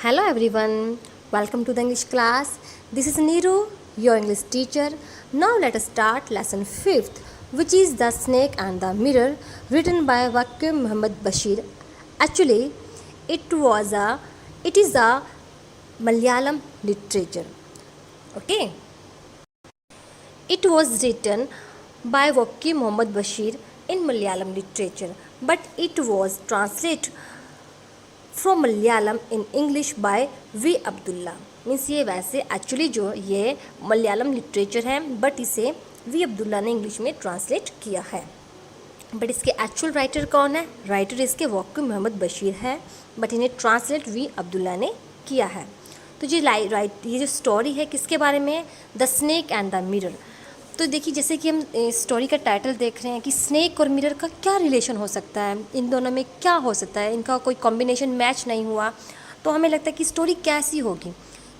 Hello everyone, welcome to the English class. This is Neeru, your English teacher. Now let us start lesson 5th, which is The Snake and the Mirror, written by Wakim Muhammad Bashir. Actually, it is a Malayalam literature. Okay, it was written by Wakim Muhammad Bashir in Malayalam literature, but it was translated from Malayalam in English by V Abdullah. Means ये वैसे actually जो ये Malayalam literature है but इसे V Abdullah ने English में translate किया है. बट इसके एक्चुअल राइटर कौन है? राइटर इसके वाकिम मोहम्मद बशीर है बट इन्हें ट्रांसलेट वी अब्दुल्ला ने किया है. तो ये जो स्टोरी है किसके बारे में है? The snake and the mirror. तो देखिए जैसे कि हम स्टोरी का टाइटल देख रहे हैं कि स्नेक और मिरर का क्या रिलेशन हो सकता है, इन दोनों में क्या हो सकता है, इनका कोई कॉम्बिनेशन मैच नहीं हुआ तो हमें लगता है कि स्टोरी कैसी होगी.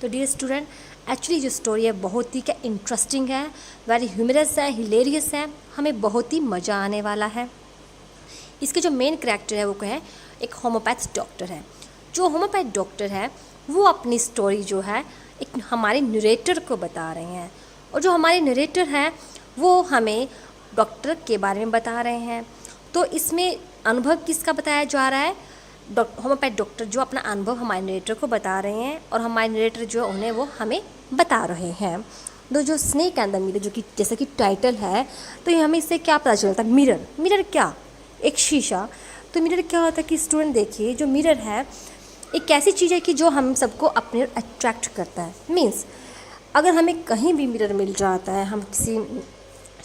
तो डियर स्टूडेंट, एक्चुअली जो स्टोरी है बहुत ही क्या इंटरेस्टिंग है, वेरी ह्यूमरस है, हिलेरियस है, हमें बहुत ही मज़ा आने वाला है. इसके जो मेन कैरेक्टर है वो क्या है? एक होम्योपैथ डॉक्टर है. जो होम्योपैथ डॉक्टर है वो अपनी स्टोरी जो है एक हमारे नरेटर को बता रहे हैं और जो हमारे नरेटर हैं वो हमें डॉक्टर के बारे में बता रहे हैं. तो इसमें अनुभव किसका बताया जा रहा है? होम्योपैथ डॉक्टर जो अपना अनुभव हमारे नरेटर को बता रहे हैं और हमारे नरेटर जो उन्हें वो हमें बता रहे हैं. तो जो स्नेक एंड द मिरर जो कि जैसे कि टाइटल है तो ये हमें इससे क्या पता चलता है? मिरर. मिरर क्या? एक शीशा. तो मिरर क्या होता है कि स्टूडेंट देखिए जो मिरर है एक ऐसी चीज़ है कि जो हम सबको अपने अट्रैक्ट करता है. मीन्स अगर हमें कहीं भी मिरर मिल जाता है, हम किसी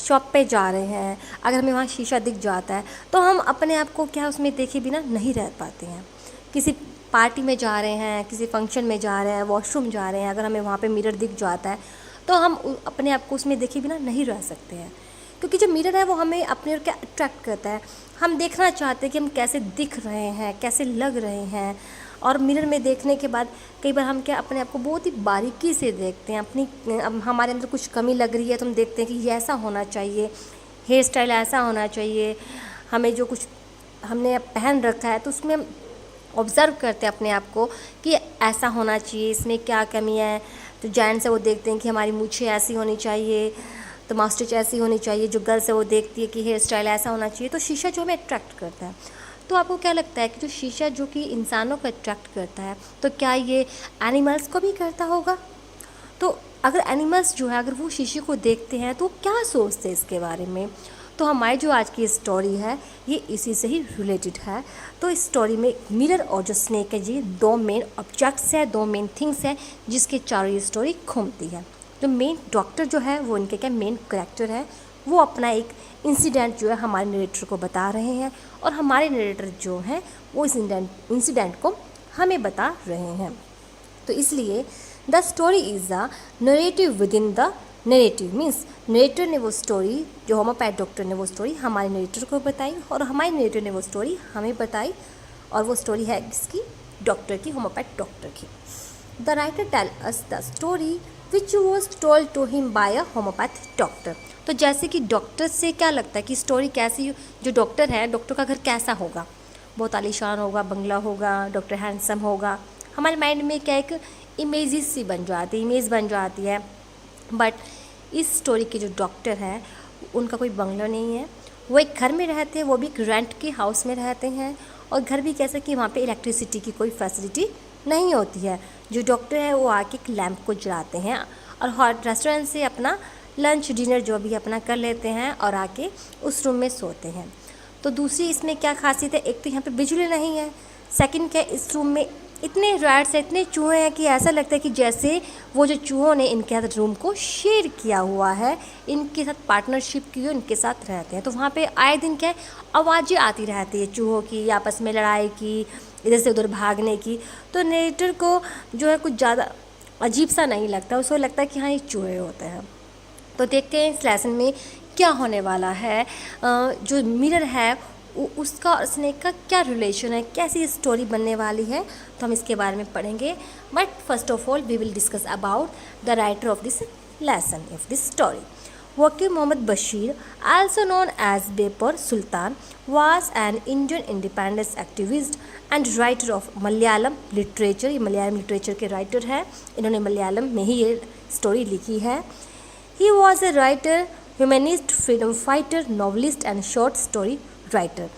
शॉप पे जा रहे हैं, अगर हमें वहाँ शीशा दिख जाता है तो हम अपने आप को क्या उसमें देखे बिना नहीं रह पाते हैं. किसी पार्टी में जा रहे हैं, किसी फंक्शन में जा रहे हैं, वॉशरूम जा रहे हैं, अगर हमें वहाँ पे मिरर दिख जाता है तो हम अपने आप को उसमें देखे बिना नहीं रह सकते हैं. क्योंकि जो मिरर है वो हमें अपने ओर क्या अट्रैक्ट करता है. हम देखना चाहते हैं कि हम कैसे दिख रहे हैं, कैसे लग रहे हैं. और मिरर में देखने के बाद कई बार हम क्या अपने आप को बहुत ही बारीकी से देखते हैं. अब हमारे अंदर कुछ कमी लग रही है तो हम देखते हैं कि ये ऐसा होना चाहिए, हेयर स्टाइल ऐसा होना चाहिए, हमें जो कुछ हमने पहन रखा है तो उसमें हम ऑब्ज़र्व करते हैं अपने आप को कि ऐसा होना चाहिए, इसमें क्या कमी है. तो जेंट्स है वो देखते हैं कि हमारी मूछें ऐसी होनी चाहिए, तो मास्टिच ऐसी होनी चाहिए. जो गर्ल्स है वो देखती है कि हेयर स्टाइल ऐसा होना चाहिए. तो शीशा जो हमें अट्रैक्ट करता है. तो आपको क्या लगता है कि जो शीशा जो कि इंसानों को अट्रैक्ट करता है तो क्या ये एनिमल्स को भी करता होगा? तो अगर एनिमल्स जो है अगर वो शीशे को देखते हैं तो क्या सोचते हैं इसके बारे में? तो हमारी जो आज की स्टोरी है ये इसी से ही रिलेटेड है. तो इस स्टोरी में मिरर और जो स्नेक है जी दो मेन ऑब्जेक्ट्स हैं, दो मेन थिंग्स हैं जिसके चारों ये स्टोरी घूमती है. जो मेन डॉक्टर जो है वो इनके क्या मेन कैरेक्टर है, वो अपना एक इंसिडेंट जो है हमारे नरेटर को बता रहे हैं और हमारे नरेटर जो हैं वो इस इंसिडेंट को हमें बता रहे हैं. तो इसलिए the story is the narrative with in the narrative. Means narrator ने वो स्टोरी, जो होम्योपैथ डॉक्टर ने वो स्टोरी हमारे नरेटर को बताई और हमारे नरेटर ने वो स्टोरी हमें बताई. और वो स्टोरी है किसकी? डॉक्टर की, होम्योपैथ डॉक्टर की. The writer tell us the story which was told to him by a homeopath doctor. तो जैसे कि डॉक्टर से क्या लगता है कि स्टोरी कैसी, जो डॉक्टर है डॉक्टर का घर कैसा होगा? बहुत आलीशान होगा, बंगला होगा, डॉक्टर हैंडसम होगा. हमारे माइंड में क्या एक इमेजेस सी बन जाती है, इमेज बन जाती है. बट इस स्टोरी के जो डॉक्टर हैं उनका कोई बंगला नहीं है, वो एक घर में रहते हैं, वो भी एक रेंट के हाउस में रहते हैं. और घर भी कैसा कि वहाँ पे इलेक्ट्रिसिटी की कोई फैसिलिटी नहीं होती है. जो डॉक्टर है वो आके एक लैंप को जलाते हैं और हॉट रेस्टोरेंट से अपना लंच डिनर जो भी अपना कर लेते हैं और आके उस रूम में सोते हैं. तो दूसरी इसमें क्या खासियत है? एक तो यहाँ पे बिजली नहीं है, सेकंड क्या इस रूम में इतने रैट्स हैं, इतने चूहे हैं कि ऐसा लगता है कि जैसे वो जो चूहों ने इनके साथ रूम को शेयर किया हुआ है, इनके साथ पार्टनरशिप की हुई इनके साथ रहते हैं. तो वहाँ पे आए दिन क्या है आवाज़ें आती रहती है चूहों की, आपस में लड़ाई की, इधर से उधर भागने की. तो नरेटर को जो है कुछ ज़्यादा अजीब सा नहीं लगता, उसको लगता है कि हाँ ये चूहे होते हैं. तो देखते हैं इस लेसन में क्या होने वाला है. जो मिरर है उसका और स्नेक का क्या रिलेशन है, कैसी स्टोरी बनने वाली है, तो हम इसके बारे में पढ़ेंगे. But first of all we will discuss about the writer of this lesson of this story. Wakil Muhammad Bashir, also known as Bepar Sultan, was an Indian independence activist and writer of Malayalam literature. ये Malayalam literature के writer हैं, इन्होंने मलयालम में ही ये story लिखी है. He was a writer, humanist, freedom fighter, novelist and short story writer,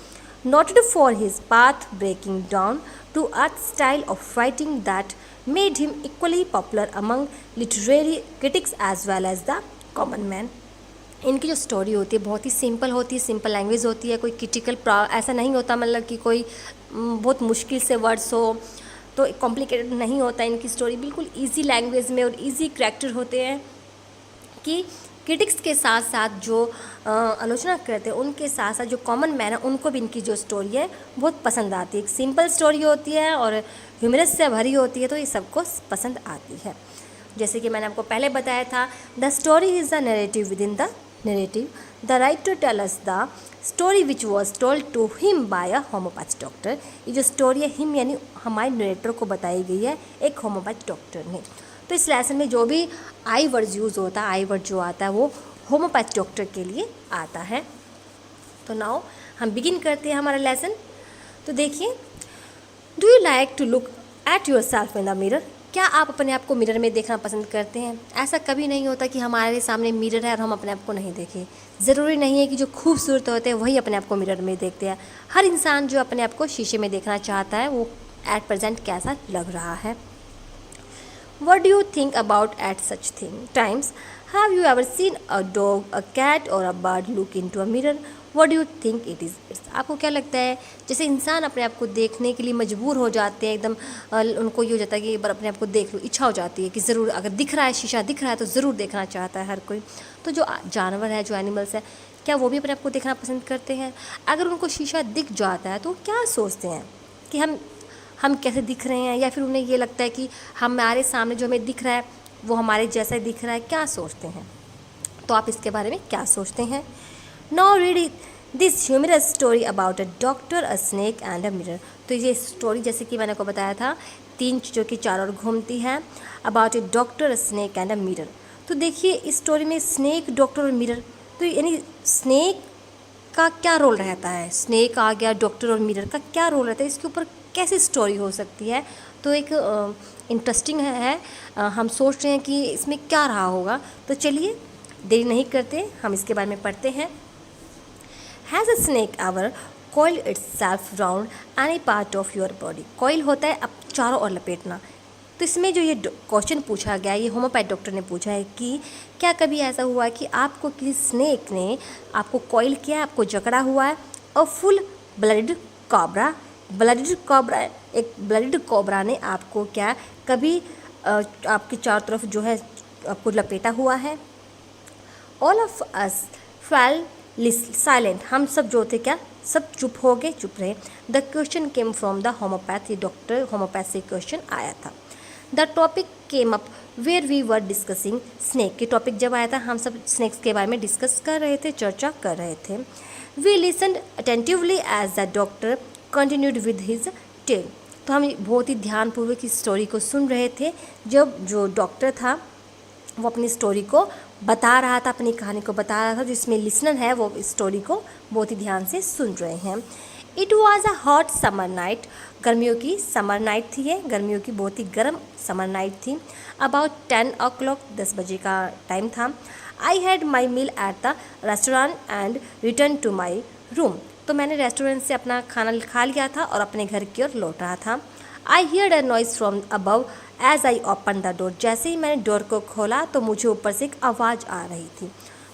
noted for his path-breaking down-to-earth style of writing that made him equally popular among literary critics as well as the common man. इनकी जो story होती है बहुत ही simple होती है, simple language होती है, कोई क्रिटिकल ऐसा नहीं होता, मतलब कि कोई बहुत मुश्किल से वर्ड्स हो तो कॉम्प्लिकेटेड नहीं होता. इनकी स्टोरी बिल्कुल इजी लैंग्वेज में और इजी करैक्टर होते हैं कि क्रिटिक्स के साथ साथ जो आलोचना करते हैं उनके साथ साथ जो कॉमन मैन है उनको भी इनकी जो स्टोरी है बहुत पसंद आती है. एक सिंपल स्टोरी होती है और ह्यूमरस से भरी होती है, तो ये सबको पसंद आती है. जैसे कि मैंने आपको पहले बताया था, the story is the narrative with in the narrative. The writer tells us the story which was told to him by a homeopath doctor. ये जो स्टोरी है हिम यानी हमारे नरेटर को बताई गई है एक होम्योपैथ डॉक्टर ने. तो इस लेसन में जो भी आई वर्ड यूज़ होता है, आई वर्ड जो आता है वो होम्योपैथ डॉक्टर के लिए आता है. तो नाउ हम बिगिन करते हैं हमारा लेसन. तो देखिए, do you like to look at yourself in the mirror. क्या आप अपने आप को मिरर में देखना पसंद करते हैं? ऐसा कभी नहीं होता कि हमारे सामने मिरर है और हम अपने आप को नहीं देखें. ज़रूरी नहीं है कि जो खूबसूरत होते हैं वही अपने आप को मिरर में देखते हैं. हर इंसान जो अपने आप को शीशे में देखना चाहता है वो एट प्रेजेंट कैसा लग रहा है. What do you think about at such times? Have you ever seen a dog, a cat or a bird look into a mirror? What do you think it is? आपको क्या लगता है जैसे इंसान अपने आप को देखने के लिए मजबूर हो जाते हैं, एकदम उनको ये हो जाता है कि एक बार अपने आप को देख लो, इच्छा हो जाती है कि ज़रूर अगर दिख रहा है, शीशा दिख रहा है तो ज़रूर देखना चाहता है हर कोई. तो जो जानवर है, जो एनिमल्स है, क्या वो भी अपने आप को देखना पसंद करते हैं? अगर उनको शीशा दिख जाता है तो क्या सोचते हैं कि हम कैसे दिख रहे हैं, या फिर उन्हें ये लगता है कि हमारे सामने जो हमें दिख रहा है वो हमारे जैसा ही दिख रहा है? क्या सोचते हैं? तो आप इसके बारे में क्या सोचते हैं? Now read this humorous story about a doctor, a snake and a mirror. तो ये स्टोरी जैसे कि मैंने को बताया था 3 चीज़ों की चारों ओर घूमती है. About A doctor, a snake and a mirror. तो देखिए इस स्टोरी में स्नेक, डॉक्टर और मिरर, तो यानी स्नेक का क्या रोल रहता है, स्नेक आ गया, डॉक्टर और मिरर का क्या रोल रहता है, इसके ऊपर कैसे स्टोरी हो सकती है. तो एक इंटरेस्टिंग है. हम सोच रहे हैं कि इसमें क्या रहा होगा. तो चलिए देरी नहीं करते, हम इसके बारे में पढ़ते हैं. Has a snake ever coiled itself round any part of your body. coil होता है अब चारों ओर लपेटना. तो इसमें जो ये क्वेश्चन पूछा गया, ये होम्योपैथ डॉक्टर ने पूछा है कि क्या कभी ऐसा हुआ है कि आपको किसी स्नेक ने आपको कॉइल किया, आपको जकड़ा हुआ है. और फुल ब्लडेड कॉब्रा, एक ब्लडेड कॉब्रा ने आपको क्या कभी आपकी चारों तरफ जो है आपको लपेटा हुआ है. All of us fail silent. हम सब जो थे क्या सब चुप हो गए, चुप रहे. The question came from the homeopath. ये डॉक्टर होम्योपैथ से क्वेश्चन आया था. The topic came up where we were discussing snake. के टॉपिक जब आया था हम सब स्नेक्स के बारे में डिस्कस कर रहे थे, चर्चा कर रहे थे. We listened attentively as the doctor continued with his tale. तो हम बहुत ही ध्यानपूर्वक इस स्टोरी को सुन रहे थे जब जो डॉक्टर था वो अपनी स्टोरी को बता रहा था, अपनी कहानी को बता रहा था. जिसमें लिसनर है वो इस स्टोरी को बहुत ही ध्यान से सुन रहे हैं. It was a hot summer night. गर्मियों की समर नाइट थी ये, गर्मियों की बहुत ही गर्म समर नाइट थी. अबाउट 10 o'clock, 10 बजे का टाइम था. I had my meal at the restaurant and return to my room. तो मैंने रेस्टोरेंट से अपना खाना खा लिया था और अपने घर की ओर लौट रहा था. I heard a noise from above as I open the door. जैसे ही मैंने डोर को खोला तो मुझे ऊपर से एक आवाज़ आ रही थी.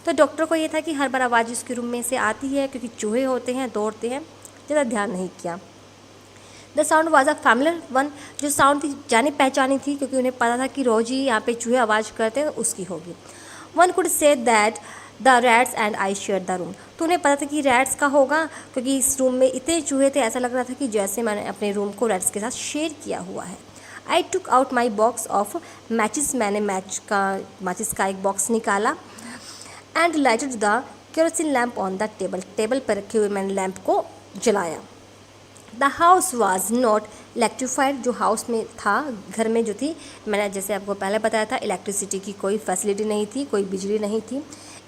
तो डॉक्टर को ये था कि हर बार आवाज़ उसके रूम में से आती है क्योंकि चूहे होते हैं, दौड़ते हैं. ज़्यादा ध्यान नहीं किया. The sound was a familiar one. जो साउंड थी जानी पहचानी थी क्योंकि उन्हें पता था कि रोज ही यहाँ पे चूहे आवाज़ करते हैं, उसकी होगी. One could say that the rats and I share the room. तो उन्हें पता था कि रैट्स का होगा क्योंकि इस रूम में इतने चूहे थे, ऐसा लग रहा था कि जैसे मैंने अपने रूम को रैट्स के साथ शेयर किया हुआ है. I took out my box of matches. मैंने मैचिस का एक बॉक्स निकाला. And lighted the kerosene lamp on the table. Table पर रखे हुए मैंने लैम्प को जलाया. The house was not electrified. जो हाउस में था, घर में जो थी, मैंने जैसे आपको पहले बताया था इलेक्ट्रिसिटी की कोई फैसिलिटी नहीं थी, कोई बिजली नहीं थी.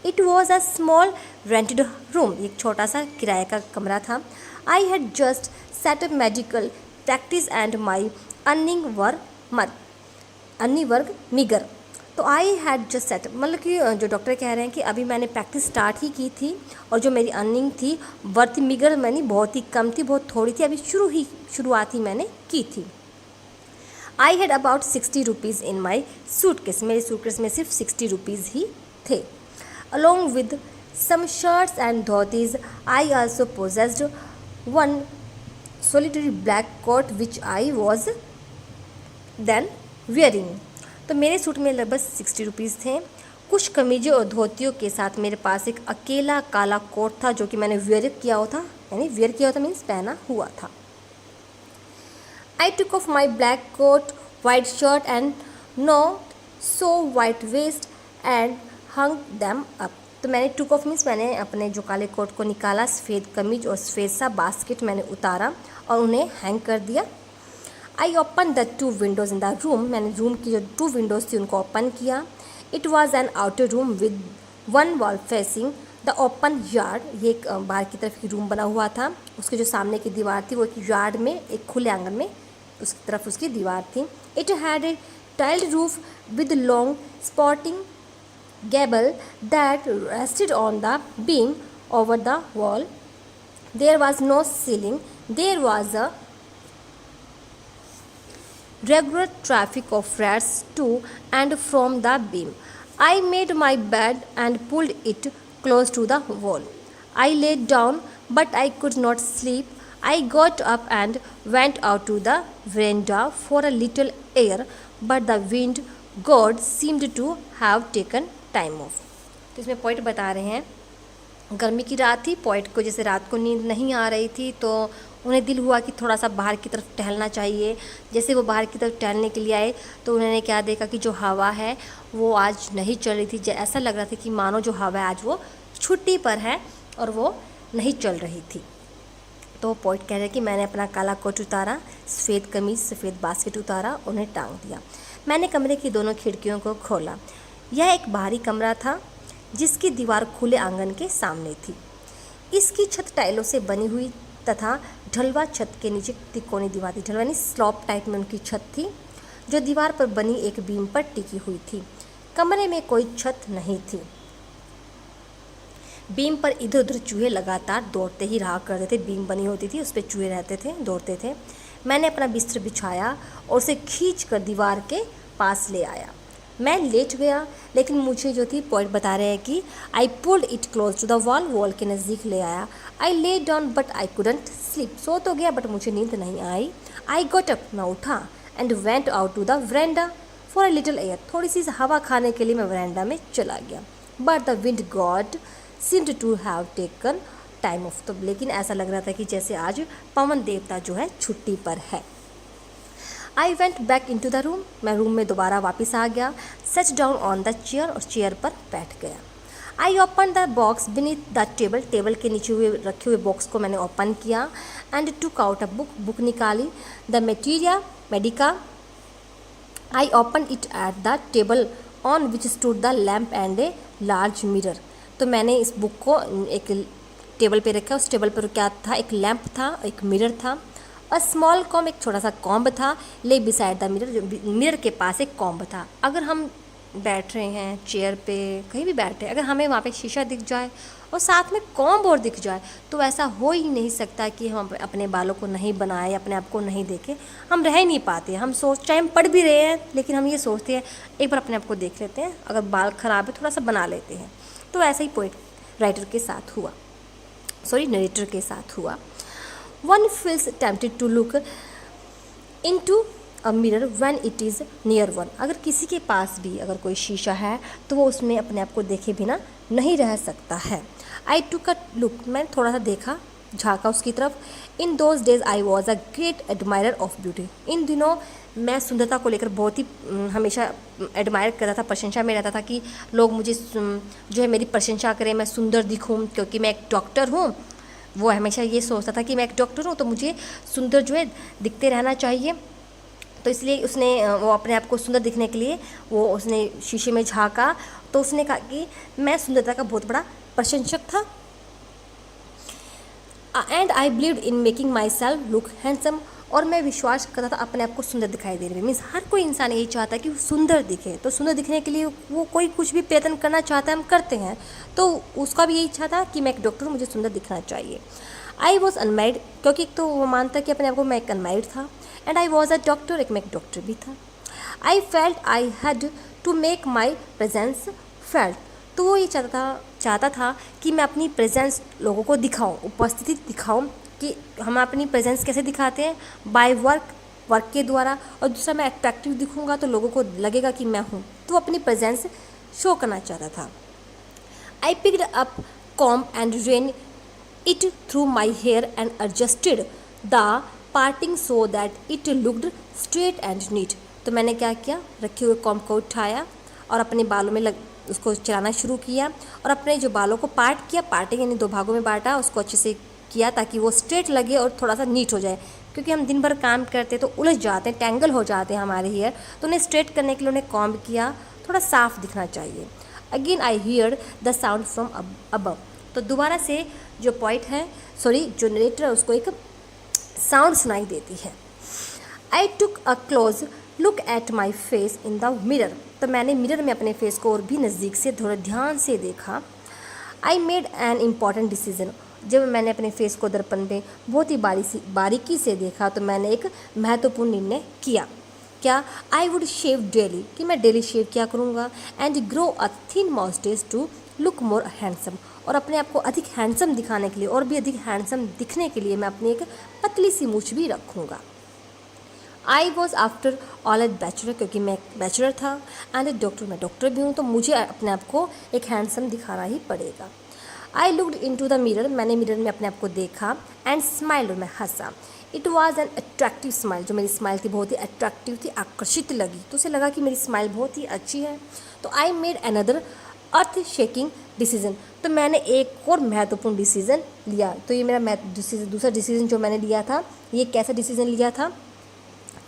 It was a small rented room, एक छोटा सा किराए का कमरा था. I had just set up medical practice and my earning वर्ग मीगर. तो आई हैड जस्ट सेट, मतलब कि जो डॉक्टर कह रहे हैं कि अभी मैंने प्रैक्टिस स्टार्ट ही की थी और जो मेरी अर्निंग थी वर्थ मीगर मैंने बहुत ही कम थी, बहुत थोड़ी थी, अभी शुरुआत ही मैंने की थी. I had about 60 rupees in my suitcase, मेरे सूटकेस में सिर्फ 60 रुपीज़ ही थे. Along with some shirts and dhotis I also possessed one solitary black coat which I was then wearing. तो मेरे सूट में लगभग 60 रुपीज़ थे. कुछ कमीज़ों और धोतियों के साथ मेरे पास एक अकेला काला कोट था जो कि मैंने वेयर किया हुआ था, यानी वेयर किया हुआ था मीन्स पहना हुआ था. I took off my black coat, white shirt and no so white waist and hung them up. तो मैंने टुक ऑफ मीन्स मैंने अपने जो काले कोट को निकाला, सफ़ेद कमीज और सफ़ेद सा बास्केट मैंने उतारा और उन्हें हैंग कर दिया. आई open the 2 Windows in the room, मैंने रूम की जो 2 विंडोज़ थी उनको ओपन किया. It was N outer room with 1 wall facing the open yard. ये एक बाहर की तरफ की रूम बना हुआ था, उसके जो सामने की दीवार थी वो एक यार्ड में, एक खुले आंगन में उसकी तरफ उसकी दीवार थी. It had a tiled roof with long spotting gable that rested on the beam over the wall. There was no ceiling. There was a regular traffic of rats to and from the beam. I made my bed and pulled it close to the wall. I lay down, but I could not sleep. I got up and went out to the veranda for a little air, but the wind god seemed to have taken time off. तो इसमें point बता रहे हैं गर्मी की रात थी, point को जैसे रात को नींद नहीं आ रही थी तो उन्हें दिल हुआ कि थोड़ा सा बाहर की तरफ टहलना चाहिए. जैसे वो बाहर की तरफ टहलने के लिए आए तो उन्होंने क्या देखा कि जो हवा है वो आज नहीं चल रही थी. ऐसा लग रहा था कि मानो जो हवा है आज वो छुट्टी पर है और वो नहीं चल रही थी. तो पॉइंट कह रहे हैं कि मैंने अपना काला कोट उतारा, सफ़ेद कमीज़, सफ़ेद बास्केट उतारा, उन्हें टांग दिया. मैंने कमरे की दोनों खिड़कियों को खोला. यह एक बाहरी कमरा था जिसकी दीवार खुले आंगन के सामने थी. इसकी छत टाइलों से बनी हुई तथा ढलवा छत के नीचे तिकोनी दीवार थी. ढलवा यानी स्लॉप टाइप में उनकी छत थी जो दीवार पर बनी एक बीम पर टिकी हुई थी. कमरे में कोई छत नहीं थी. बीम पर इधर उधर चूहे लगातार दौड़ते ही रहा करते थे. बीम बनी होती थी, उस पर चूहे रहते थे, दौड़ते थे. मैंने अपना बिस्तर बिछाया और उसे खींच कर दीवार के पास ले आया. मैं लेट गया, लेकिन मुझे जो थी पॉइंट बता रहे हैं कि I pulled it close to the wall, wall के नज़दीक ले आया. I lay down but I couldn't sleep, so तो गया बट मुझे नींद नहीं आई. आई गॉट अप, मैं उठा and went out to the veranda for a little air, थोड़ी सी हवा खाने के लिए मैं वरेंडा में चला गया. But the wind god seemed to have taken time off. तो लेकिन ऐसा लग रहा था कि जैसे आज पवन देवता जो है छुट्टी पर है. I went back in to the room, मैं रूम में दोबारा वापस आ गया. Sat down on the chair, और चेयर पर बैठ गया. I open the box beneath the table, table के नीचे हुए रखे हुए बॉक्स को मैंने ओपन किया. And took out a book, book निकाली. The Materia Medica. I open it at the table on which stood the lamp and a large mirror. तो मैंने इस बुक को एक टेबल पे रखा. उस टेबल पर क्या था, एक लैम्प था, एक मिरर था. अ स्मॉल कॉम्ब, एक छोटा सा कॉम्ब था. ले बिसाइड द मिरर, मिरर के पास एक कॉम्ब था. अगर हम बैठ रहे हैं चेयर पे, कहीं भी बैठे, अगर हमें वहाँ पे शीशा दिख जाए और साथ में कॉम्ब और दिख जाए तो ऐसा हो ही नहीं सकता कि हम अपने बालों को नहीं बनाए, अपने आप को नहीं देखें. हम रह नहीं पाते. हम चाहे हम पढ़ भी रहे हैं लेकिन हम ये सोचते हैं एक बार अपने आप को देख लेते हैं, अगर बाल ख़राब है थोड़ा सा बना लेते हैं. तो ऐसा ही पोइट राइटर के साथ हुआ, नरेटर के साथ हुआ. One feels tempted to look into a mirror when it is near one. अगर किसी के पास भी अगर कोई शीशा है तो वो उसमें अपने आप को देखे बिना नहीं रह सकता है. I took a look, मैं थोड़ा सा देखा, झाँका उसकी तरफ. In those days I was a great admirer of beauty. इन दिनों मैं सुंदरता को लेकर बहुत ही हमेशा एडमायर करता था, प्रशंसा में रहता था कि लोग मुझे जो है मेरी प्रशंसा करें, मैं सुंदर दिखूँ, क्योंकि मैं एक डॉक्टर हूँ. वो हमेशा ये सोचता था कि मैं एक डॉक्टर हूँ तो मुझे सुंदर जो है दिखते रहना चाहिए. तो इसलिए उसने वो अपने आप को सुंदर दिखने के लिए वो उसने शीशे में झांका, तो उसने कहा कि मैं सुंदरता का बहुत बड़ा प्रशंसक था। And I believed in making my self look handsome, और मैं विश्वास करता था अपने आप को सुंदर दिखाई देने में। मीन्स हर कोई इंसान यही चाहता है कि वो सुंदर दिखे, तो सुंदर दिखने के लिए वो कोई कुछ भी प्रयत्न करना चाहता है, हम करते हैं। तो उसका भी यही इच्छा था कि मैं एक डॉक्टर हूँ, मुझे सुंदर दिखना चाहिए। आई वॉज अनमैरिड, क्योंकि एक तो वो मानता कि अपने आप को मैं एक अनमैरिड था, and I was a doctor, एक मैं एक डॉक्टर भी था। I felt I had to make my presence felt, तो वो ये चाहता था कि मैं अपनी प्रेजेंस लोगों को दिखाऊं, उपस्थिति दिखाऊं, कि हम अपनी प्रेजेंस कैसे दिखाते हैं, बाय वर्क के द्वारा, और दूसरा मैं अट्रैक्टिव दिखूंगा तो लोगों को लगेगा कि मैं हूँ, तो अपनी प्रेजेंस शो करना चाहता था। I picked up comb and ran it through my hair and adjusted the parting so that it looked straight and neat, तो मैंने क्या किया, रखे हुए कॉम को उठाया और अपने बालों में उसको चलाना शुरू किया, और अपने जो बालों को पार्ट किया, पार्टिंग यानी 2 भागों में बांटा, उसको अच्छे से किया ताकि वो स्ट्रेट लगे और थोड़ा सा नीट हो जाए, क्योंकि हम दिन भर काम करते तो उलझ जाते हैं, टैंगल हो जाते हैं हमारे हेयर, तो उन्हें स्ट्रेट करने के लिए उन्हें कॉम्ब किया, थोड़ा साफ दिखना चाहिए। Again I hear the sound from above, तो दोबारा से जो पॉइंट है, जो नरेटर है, उसको एक साउंड सुनाई देती है। I took a close look at my face in the mirror, तो मैंने मिरर में अपने फेस को और भी नज़दीक से थोड़ा ध्यान से देखा। I made an important decision, जब मैंने अपने फेस को दर्पण में बहुत ही बारीकी से देखा, तो मैंने एक महत्वपूर्ण निर्णय किया। क्या? आई वुड शेव डेली, कि मैं डेली शेव किया करूँगा, and grow a thin moustache to look more handsome, और अपने आप को अधिक हैंडसम दिखाने के लिए और भी अधिक हैंडसम दिखने के लिए मैं अपनी एक पतली सी मूछ भी रखूँगा। आई was after all A bachelor, क्योंकि मैं एक बैचलर था, एंड ए डॉक्टर, मैं डॉक्टर भी हूँ, तो मुझे अपने आप को एक हैंडसम दिखाना ही पड़ेगा। I looked in to the mirror, मैंने मिरर में अपने आप को देखा, एंड स्माइल, और मैं हंसा। It was an attractive smile, जो मेरी स्माइल थी बहुत ही अट्रैक्टिव थी, आकर्षित लगी, तो उसे लगा कि मेरी स्माइल बहुत ही अच्छी है। तो I made another earth shaking decision, तो मैंने एक और महत्वपूर्ण डिसीजन लिया। तो ये मेरा दूसरा डिसीजन जो मैंने लिया था, ये कैसा डिसीजन लिया था?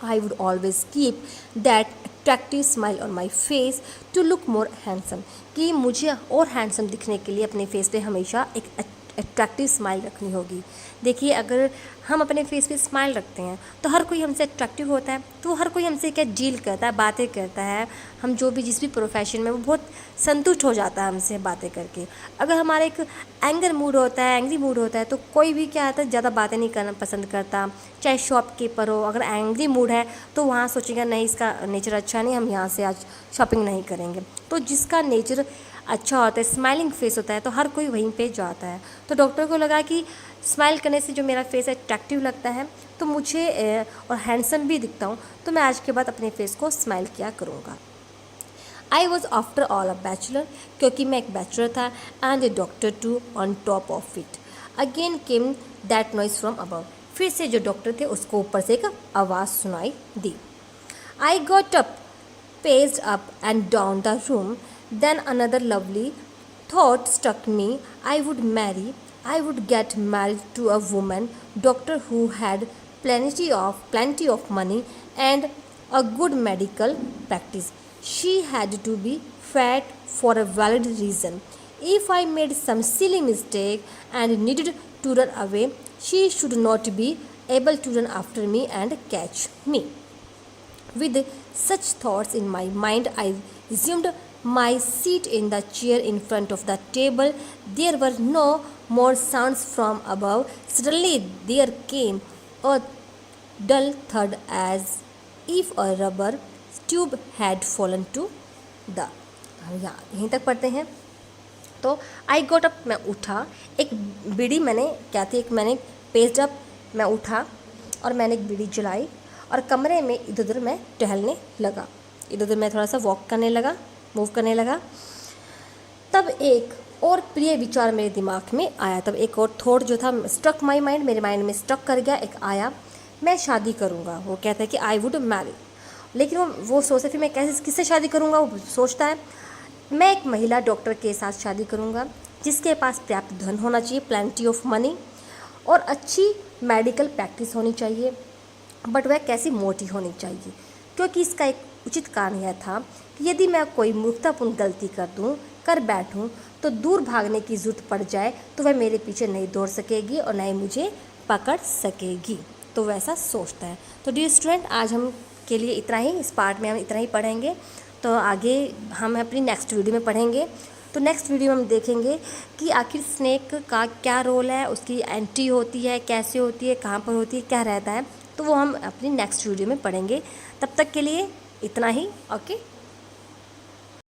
I would always keep that attractive smile on my face to look more handsome, कि मुझे और हैंडसम दिखने के लिए अपने फेस पे हमेशा एक अट्रैक्टिव स्माइल रखनी होगी। देखिए, अगर हम अपने फेस पे स्माइल रखते हैं तो हर कोई हमसे अट्रैक्टिव होता है, तो हर कोई हमसे क्या डील करता है, बातें करता है, हम जो भी जिस भी प्रोफेशन में, वो बहुत संतुष्ट हो जाता है हमसे बातें करके। अगर हमारा एक एंग्री मूड होता है तो कोई भी क्या आता है, ज़्यादा बातें नहीं करना पसंद करता। चाहे शॉपकीपर हो, अगर एंग्री मूड है तो वहाँ सोचेगा नहीं, इसका नेचर अच्छा नहीं, हम यहाँ से आज शॉपिंग नहीं करेंगे। तो जिसका नेचर अच्छा होता है, स्माइलिंग फेस होता है, तो हर कोई वहीं पे जाता है। तो डॉक्टर को लगा कि स्माइल करने से जो मेरा फेस अट्रैक्टिव लगता है, तो मुझे और हैंडसम भी दिखता हूँ, तो मैं आज के बाद अपने फेस को स्माइल किया करूँगा। I was after all a bachelor, क्योंकि मैं एक बैचलर था, and a doctor too on top of it. Again came that noise from above, फिर से जो डॉक्टर थे उसको ऊपर से एक आवाज़ सुनाई दी। I got up, paced up and down the room. Then another lovely thought struck me. I would get married to a woman doctor who had plenty of money and a good medical practice. She had to be fat for a valid reason. If I made some silly mistake and needed to run away, she should not be able to run after me and catch me. With such thoughts in my mind, I resumed my seat in the chair in front of the table. There were no more sounds from above. Suddenly there came a dull thud as if a rubber tube had fallen to the. यहीं तक पढ़ते हैं। तो आई got up, मैं उठा, एक बीड़ी मैंने paced up, मैं उठा और मैंने एक बीड़ी जलाई और कमरे में इधर उधर मैं टहलने लगा, इधर उधर मैं थोड़ा सा मूव करने लगा। तब एक और प्रिय विचार मेरे दिमाग में आया, तब एक और थॉट जो था स्ट्रक माई माइंड, मेरे माइंड में स्ट्रक कर गया, एक आया, मैं शादी करूँगा। वो कहता है कि आई वुड मैरी, लेकिन वो सोचता फिर मैं किससे शादी करूँगा। वो सोचता है मैं एक महिला डॉक्टर के साथ शादी करूँगा जिसके पास पर्याप्त धन होना चाहिए, प्लेंटी ऑफ मनी, और अच्छी मेडिकल प्रैक्टिस होनी चाहिए, बट वह कैसी मोटी होनी चाहिए, क्योंकि इसका एक उचित कारण यह था कि यदि मैं कोई मूर्खतापूर्ण गलती कर बैठूं तो दूर भागने की ज़रूरत पड़ जाए तो वह मेरे पीछे नहीं दौड़ सकेगी और न ही मुझे पकड़ सकेगी। तो वैसा सोचता है। तो डियर स्टूडेंट, आज हम के लिए इतना ही, इस पार्ट में हम इतना ही पढ़ेंगे। तो आगे हम अपनी नेक्स्ट वीडियो में पढ़ेंगे। तो नेक्स्ट वीडियो में हम देखेंगे कि आखिर स्नेक का क्या रोल है, उसकी एंट्री होती है, कैसे होती है, कहाँ पर होती है, क्या रहता है। तो वो हम अपनी नेक्स्ट वीडियो में पढ़ेंगे। तब तक के लिए इतना ही। ओके।